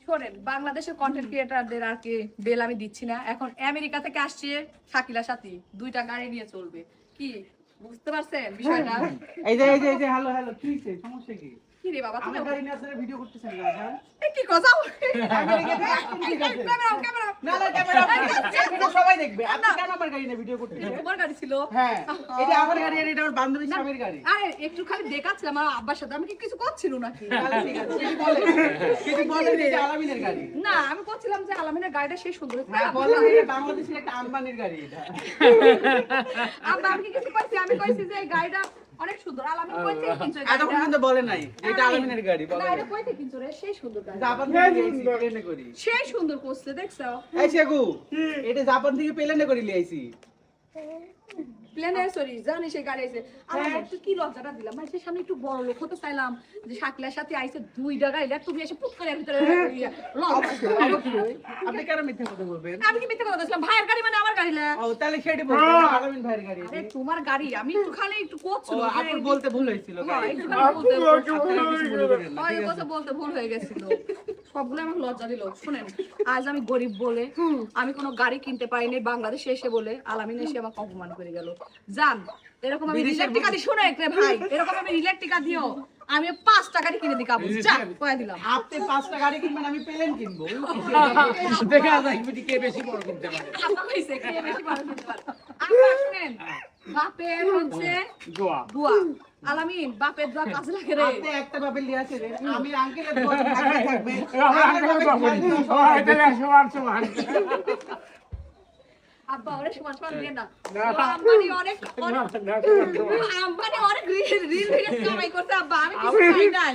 শোনেন, বাংলাদেশের কন্টেন্ট ক্রিয়েটরদের আর কি বেল আমি দিচ্ছি না। এখন আমেরিকা থেকে আসছে শাকিলা সাথী, 2টা গাড়ি নিয়ে চলবে। কি বুঝতে পারছেন বিষয়টা? এই যে হ্যালো কি হইছে সমস্যা কি কি রে বাবা, আমার গাড়ি নিয়ে আসলে ভিডিও করতেছেন না জান কি কথা? আমেরিকা থেকে আসছেন ঠিক আছে না ক্যামেরা সবাই দেখবে আপনি কেন আমার গাড়ি নিয়ে ভিডিও করতেছেন তোমার গাড়ি ছিল? হ্যাঁ এটা আমার গাড়ি আর এটা আমার বান্ধবী স্বামীর গাড়ি আরে একটু খালি দেখাচ্ছিলাম আমার আব্বার সাথে, আমি কি কিছু করছিল নাকি? তাহলে ঠিক আছে কিছু বলেন এটা আলামিনের গাড়ি না, আমি করছিলাম যে আলামিনের গাড়িটা সেই সুন্দর। হ্যাঁ বলেন এটা বাংলাদেশের একটা আম্বানির গাড়ি এটা আব্বা আমি কি কিছু কইছি? আমি কইছি যে এই গাড়িটা অনেক সুন্দর। আলামিন কইছে কিনছো এত পর্যন্ত বলে নাই এটা আলামিনের গাড়ি না, বলে এটা কইতে কিনছো রে? সেই সুন্দর গাড়ি, জাপান থেকে এসি প্লেনে করি সেই সুন্দর করছে, দেখছো? এই শেগু এটা জাপান থেকে প্লেনে করে লিয়ে প্লেনে সরি জানি সেই গাড়ি আইছে। আমার একটু কি লজ্জাটা দিলাম, মানে সে সামনে একটু বড় লোক হতে চাইলাম যে শাকিলার সাথে আইছে 2টা গাড়ি, আর তুমি এসে পুত করে এর ভিতরে আপনি কেন মিথ্যা কথা বলবেন আমি কি মিথ্যে কথা বলছিলাম? ভাইয়ের গাড়ি মানে আমার গাড়ি না। ও তাহলে সেটা বলবেন আলামিন ভাইয়ের গাড়ি আরে তোমার গাড়ি, আমি একটুখানি একটু করছিল। আপনার বলতে ভুল হয়েছিল গাড়ি বলতে ভুল হয়ে গেছিল। সবগুলো আমার লজ্জা দিল। শুনেন, আজ আমি গরিব বলে আমি কোনো গাড়ি কিনতে পারিনি, বাংলাদেশে এসে বলে আলামিন এসে আমাকে অপমান করে গেল। জান এরকম আমি রিলেট টিকা দিই, শুনে রে ভাই, এরকম আমি রিলেট টিকা দিও, আমি 5টা গাড়ি কিনে দিই কাবু। যা কয়া দিলাম। আপনি 5টা গাড়ি কিনবেন আমি প্লেন কিনবো দেখা যায় কে বেশি বড় কিনতে পারে আপা কইছে কে বেশি ভালো কিনতে পারে। আপা শুনেন, বাপের হচ্ছে দোয়া। আলামিন বাপের দোয়া কাজে লাগে রে। আপনি একটা বাপের লিয়ে আছে রে আমি আঙ্কেলের দোয়া থাকবে আব্বা ওরে সমান সমান দিয়ে না। আম্বানি অনেক রিল কামাই করতে আব্বা, আমি কিছু পাই নাই।